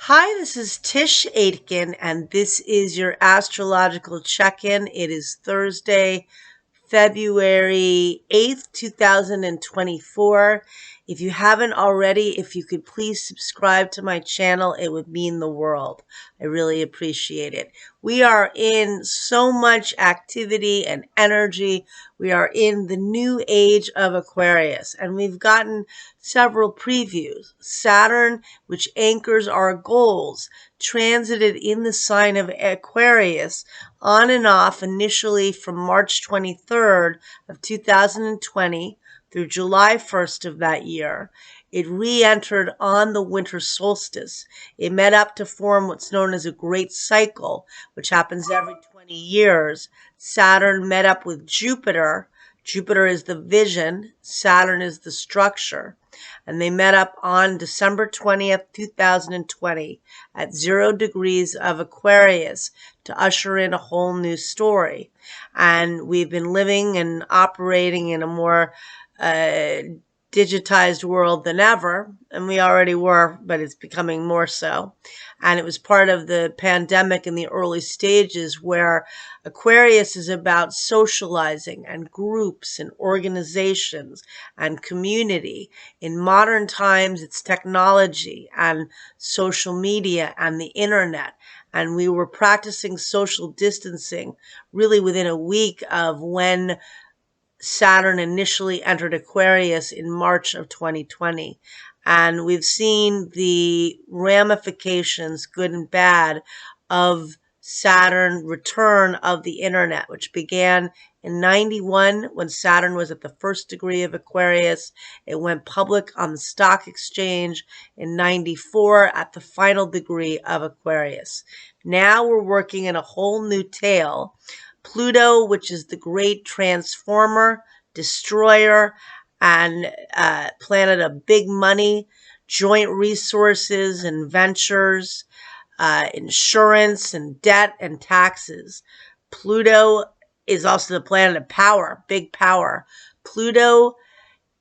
Hi, this is Tisch Aitken, and this is your astrological check-in. It is Thursday, February 8th, 2024. If you haven't already, if you could please subscribe to my channel, it would mean the world. I really appreciate it. We are in so much activity and energy. We are in the new age of Aquarius, and we've gotten several previews. Saturn, which anchors our goals, transited in the sign of Aquarius on and off initially from March 23rd of 2020 through July 1st of that year. It re-entered on the winter solstice. It met up to form what's known as a great cycle, which happens every 20 years. Saturn met up with Jupiter. Jupiter is the vision, Saturn is the structure. And they met up on December 20th, 2020 at 0 degrees of Aquarius to usher in a whole new story. And we've been living and operating in a more digitized world than ever, and we already were, but it's becoming more so. And it was part of the pandemic in the early stages where Aquarius is about socializing and groups and organizations and community. In modern times, it's technology and social media and the internet. And we were practicing social distancing really within a week of when Saturn initially entered Aquarius in March of 2020. And we've seen the ramifications, good and bad, of Saturn return of the internet, which began in 91 when Saturn was at the first degree of Aquarius. It went public on the stock exchange in 94 at the final degree of Aquarius. Now we're working in a whole new tale. Pluto, which is the great transformer, destroyer, and planet of big money, joint resources and ventures, insurance and debt and taxes. Pluto is also the planet of power, big power. Pluto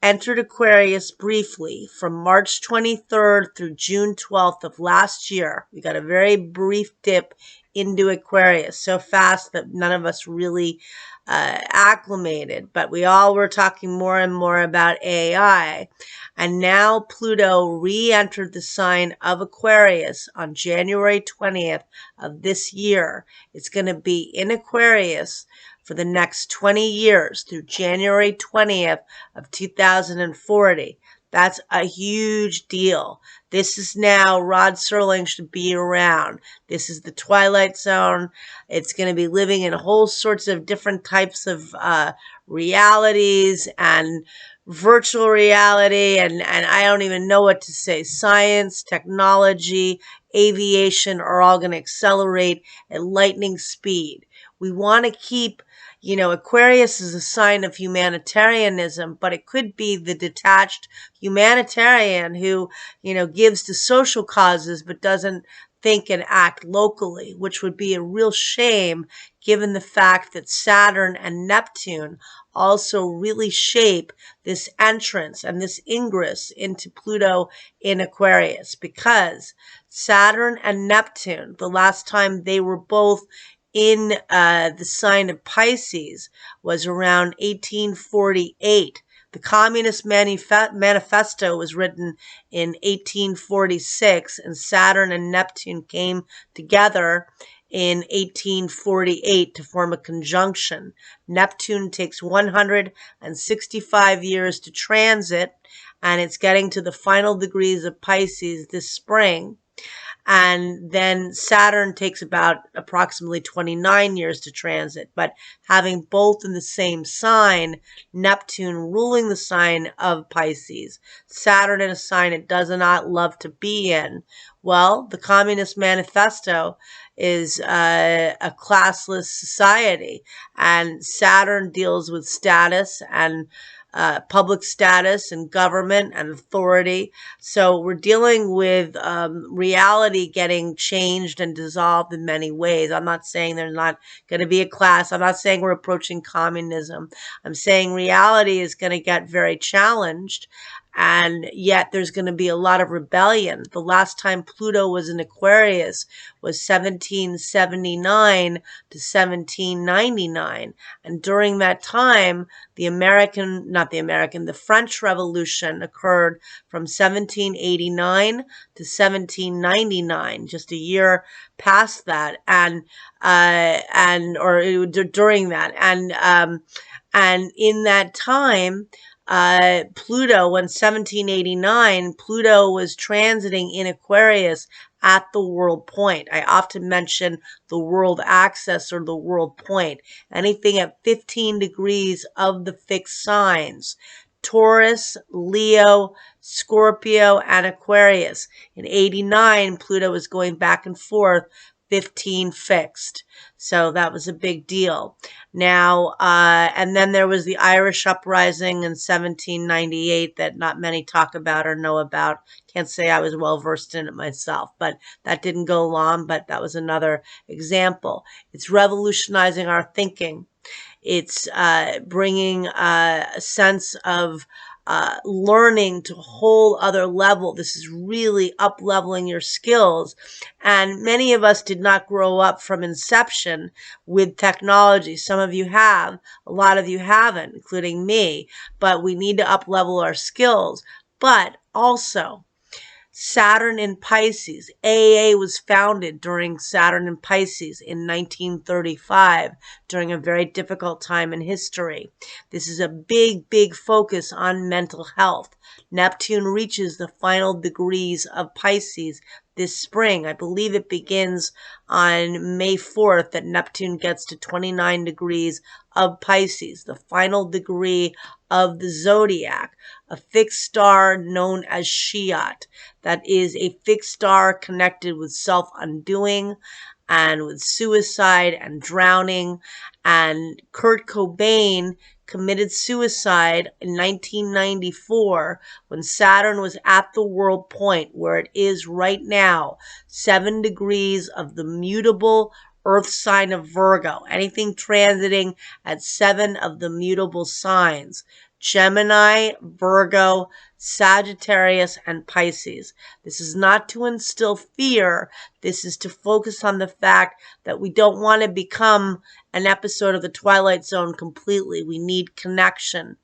entered Aquarius briefly from March 23rd through June 12th of last year. We got a very brief dip into Aquarius, so fast that none of us really acclimated, but we all were talking more and more about AI. And now Pluto re-entered the sign of Aquarius on January 20th of this year. It's going to be in Aquarius for the next 20 years through January 20th of 2040. That's a huge deal. This is now Rod Serling should be around. This is the Twilight Zone. It's going to be living in whole sorts of different types of realities and virtual reality, and I don't even know what to say. Science, technology, aviation are all going to accelerate at lightning speed. We want to keep, Aquarius is a sign of humanitarianism, but it could be the detached humanitarian who, gives to social causes but doesn't think and act locally, which would be a real shame given the fact that Saturn and Neptune also really shape this entrance and this ingress into Pluto in Aquarius, because Saturn and Neptune, the last time they were both in the sign of Pisces was around 1848. The Communist Manifesto was written in 1846, and Saturn and Neptune came together in 1848 to form a conjunction. Neptune takes 165 years to transit, and it's getting to the final degrees of Pisces this spring. And then Saturn takes about approximately 29 years to transit. But having both in the same sign, Neptune ruling the sign of Pisces, Saturn in a sign it does not love to be in. Well, the Communist Manifesto is a classless society, and Saturn deals with status and public status and government and authority. So we're dealing with reality getting changed and dissolved in many ways. I'm not saying there's not going to be a class. I'm not saying we're approaching communism. I'm saying reality is going to get very challenged. And yet there's going to be a lot of rebellion. The last time Pluto was in Aquarius was 1779 to 1799. And during that time, the French Revolution occurred from 1789 to 1799, just a year past that, during that, and in that time, Pluto, in 1789, Pluto was transiting in Aquarius at the world point. I often mention the world axis or the world point. Anything at 15 degrees of the fixed signs. Taurus, Leo, Scorpio, and Aquarius. In 89, Pluto was going back and forth, 15 fixed. So that was a big deal. Now, and then there was the Irish uprising in 1798 that not many talk about or know about. Can't say I was well versed in it myself, but that didn't go long, but that was another example. It's revolutionizing our thinking. It's bringing a sense of learning to a whole other level. This is really up-leveling your skills. And many of us did not grow up from inception with technology. Some of you have, a lot of you haven't, including me. But we need to up-level our skills. But also, Saturn in Pisces. AA was founded during Saturn in Pisces in 1935, during a very difficult time in history. This is a big, big focus on mental health. Neptune reaches the final degrees of Pisces this spring. I believe it begins on May 4th that Neptune gets to 29 degrees of Pisces, the final degree of the zodiac, a fixed star known as Shiat. That is a fixed star connected with self-undoing and with suicide and drowning. And Kurt Cobain committed suicide in 1994 when Saturn was at the world point where it is right now, 7 degrees of the mutable Earth sign of Virgo. Anything transiting at 7 of the mutable signs. Gemini, Virgo, Sagittarius, and Pisces. This is not to instill fear. This is to focus on the fact that we don't want to become an episode of the Twilight Zone completely. We need connection.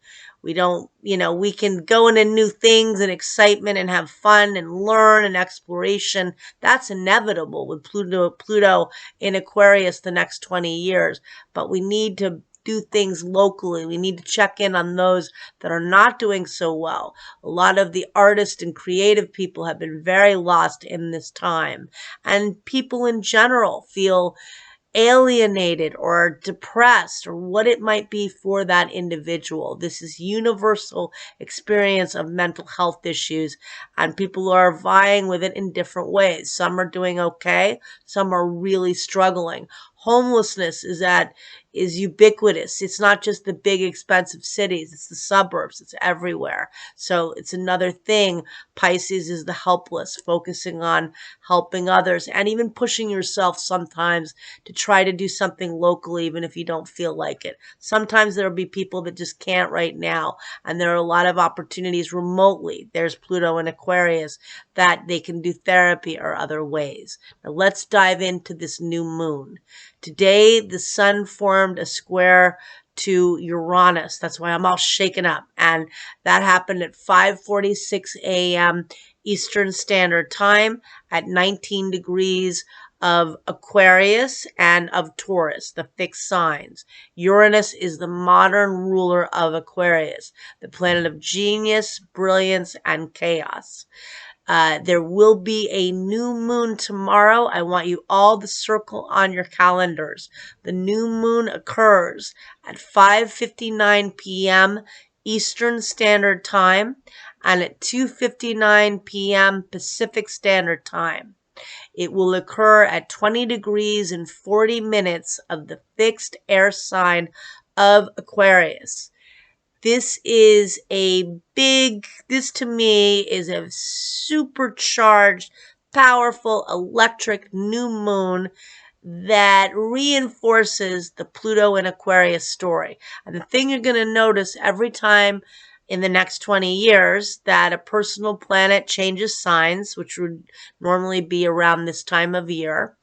We don't, we can go into new things and excitement and have fun and learn and exploration. That's inevitable with Pluto in Aquarius the next 20 years. But we need to do things locally. We need to check in on those that are not doing so well. A lot of the artists and creative people have been very lost in this time. And people in general feel alienated or depressed or what it might be for that individual. This is universal experience of mental health issues, and people are vying with it in different ways. Some are doing okay. Some are really struggling. Homelessness is ubiquitous. It's not just the big expensive cities. It's the suburbs. It's everywhere. So it's another thing. Pisces is the helpless, focusing on helping others and even pushing yourself sometimes to try to do something locally, even if you don't feel like it. Sometimes there'll be people that just can't right now. And there are a lot of opportunities remotely. There's Pluto in Aquarius that they can do therapy or other ways. Now let's dive into this new moon. Today, the sun formed a square to Uranus. That's why I'm all shaken up. And that happened at 5:46 a.m. Eastern Standard Time at 19 degrees of Aquarius and of Taurus, the fixed signs. Uranus is the modern ruler of Aquarius, the planet of genius, brilliance, and chaos. There will be a new moon tomorrow. I want you all to circle on your calendars. The new moon occurs at 5:59 p.m. Eastern Standard Time and at 2:59 p.m. Pacific Standard Time. It will occur at 20 degrees and 40 minutes of the fixed air sign of Aquarius. This to me is a supercharged, powerful, electric new moon that reinforces the Pluto and Aquarius story. And the thing you're going to notice every time in the next 20 years that a personal planet changes signs, which would normally be around this time of year.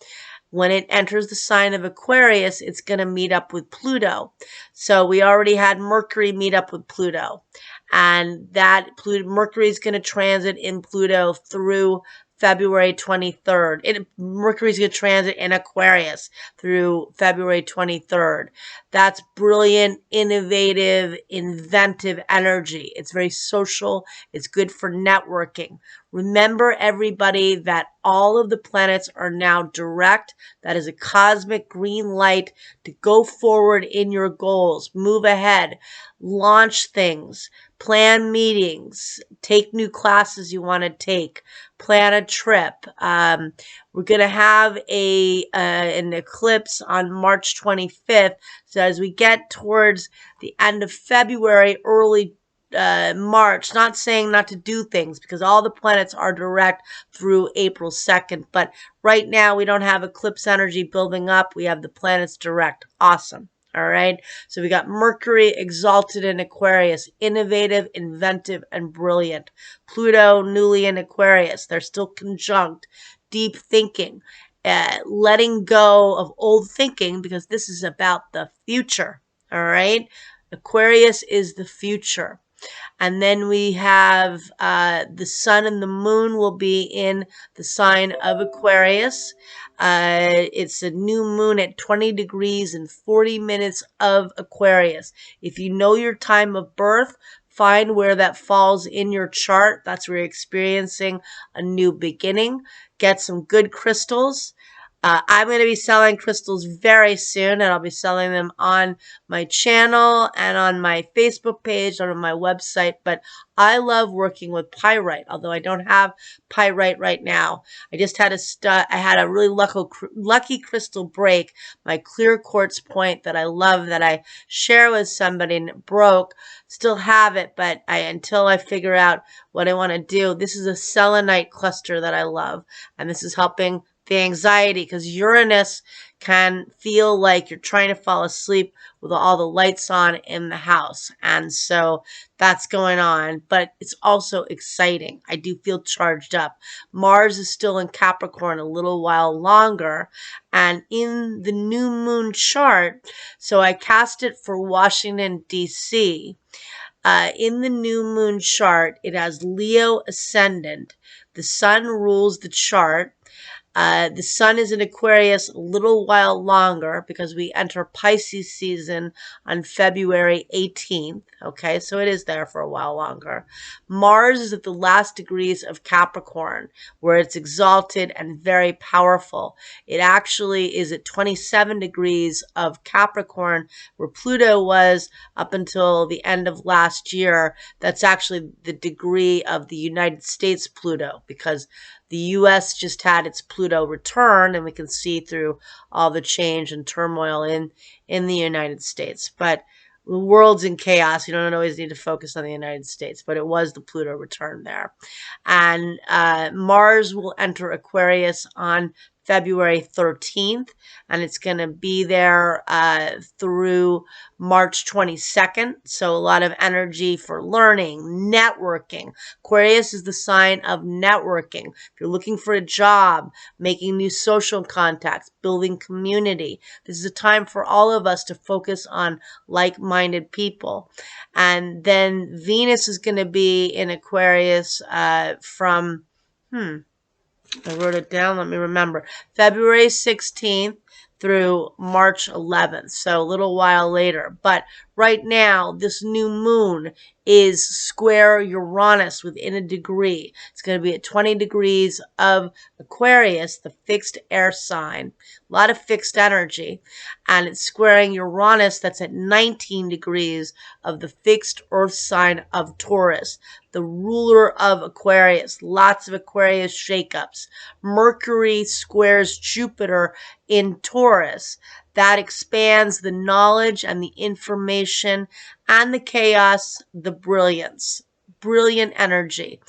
When it enters the sign of Aquarius, it's going to meet up with Pluto. So we already had Mercury meet up with Pluto. And that Mercury is going to transit in Pluto through February 23rd. Mercury's going to transit in Aquarius through February 23rd. That's brilliant, innovative, inventive energy. It's very social. It's good for networking. Remember, everybody, that all of the planets are now direct. That is a cosmic green light to go forward in your goals, move ahead, launch things, plan meetings, take new classes you want to take, plan a trip. We're going to have an eclipse on March 25th. So as we get towards the end of February, early March, not saying not to do things because all the planets are direct through April 2nd. But right now we don't have eclipse energy building up. We have the planets direct. Awesome. All right. So we got Mercury exalted in Aquarius, innovative, inventive, and brilliant. Pluto newly in Aquarius. They're still conjunct. Deep thinking. Letting go of old thinking because this is about the future. All right. Aquarius is the future. And then we have the sun and the moon will be in the sign of Aquarius. It's a new moon at 20 degrees and 40 minutes of Aquarius. If you know your time of birth, find where that falls in your chart. That's where you're experiencing a new beginning. Get some good crystals. I'm going to be selling crystals very soon, and I'll be selling them on my channel and on my Facebook page and on my website. But I love working with pyrite, although I don't have pyrite right now. I just had I had a really lucky crystal break, my clear quartz point that I love, that I share with somebody, and it broke. Still have it, but until I figure out what I want to do. This is a selenite cluster that I love, and this is helping the anxiety, because Uranus can feel like you're trying to fall asleep with all the lights on in the house. And so that's going on, but it's also exciting. I do feel charged up. Mars is still in Capricorn a little while longer, and in the new moon chart, so I cast it for Washington, D.C., in the new moon chart, it has Leo ascendant. The sun rules the chart. The sun is in Aquarius a little while longer because we enter Pisces season on February 18th. Okay, so it is there for a while longer. Mars is at the last degrees of Capricorn, where it's exalted and very powerful. It actually is at 27 degrees of Capricorn, where Pluto was up until the end of last year. That's actually the degree of the United States Pluto, because the U.S. just had its Pluto return, and we can see through all the change and turmoil in the United States. But the world's in chaos. You don't always need to focus on the United States, but it was the Pluto return there. And Mars will enter Aquarius on February 13th, and it's going to be there through March 22nd. So a lot of energy for learning, networking. Aquarius is the sign of networking. If you're looking for a job, making new social contacts, building community, this is a time for all of us to focus on like-minded people. And then Venus is going to be in Aquarius from, I wrote it down. Let me remember. February 16th through March 11th. So a little while later. But right now, this new moon is square Uranus within a degree. It's going to be at 20 degrees of Aquarius, the fixed air sign. A lot of fixed energy. And it's squaring Uranus, that's at 19 degrees of the fixed earth sign of Taurus, the ruler of Aquarius. Lots of Aquarius shakeups. Mercury squares Jupiter in Taurus. That expands the knowledge and the information and the chaos, the brilliance. Brilliant energy.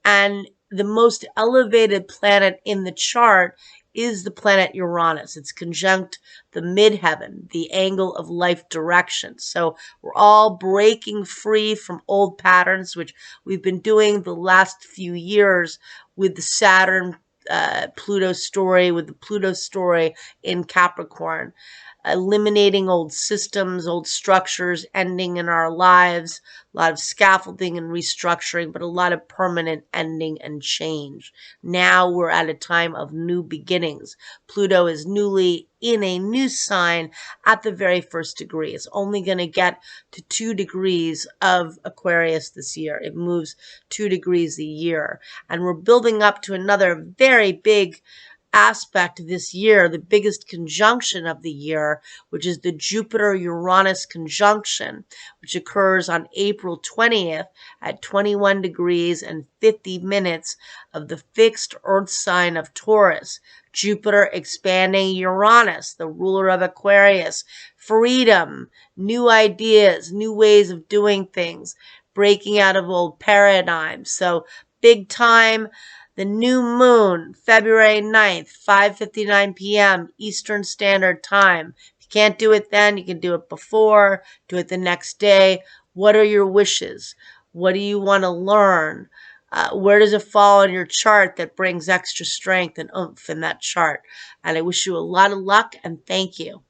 And the most elevated planet in the chart is the planet Uranus. It's conjunct the midheaven, the angle of life direction. So we're all breaking free from old patterns, which we've been doing the last few years with the Saturn Pluto story, with the Pluto story in Capricorn, eliminating old systems, old structures, ending in our lives, a lot of scaffolding and restructuring, but a lot of permanent ending and change. Now we're at a time of new beginnings. Pluto is newly in a new sign at the very first degree. It's only going to get to 2 degrees of Aquarius this year. It moves 2 degrees a year. And we're building up to another very big aspect this year, the biggest conjunction of the year, which is the Jupiter-Uranus conjunction, which occurs on April 20th at 21 degrees and 50 minutes of the fixed Earth sign of Taurus. Jupiter expanding Uranus, the ruler of Aquarius, freedom, new ideas, new ways of doing things, breaking out of old paradigms. So big time. The new moon, February 9th, 5:59 p.m. Eastern Standard Time. If you can't do it then, you can do it before, do it the next day. What are your wishes? What do you want to learn? Where does it fall on your chart that brings extra strength and oomph in that chart? And I wish you a lot of luck and thank you.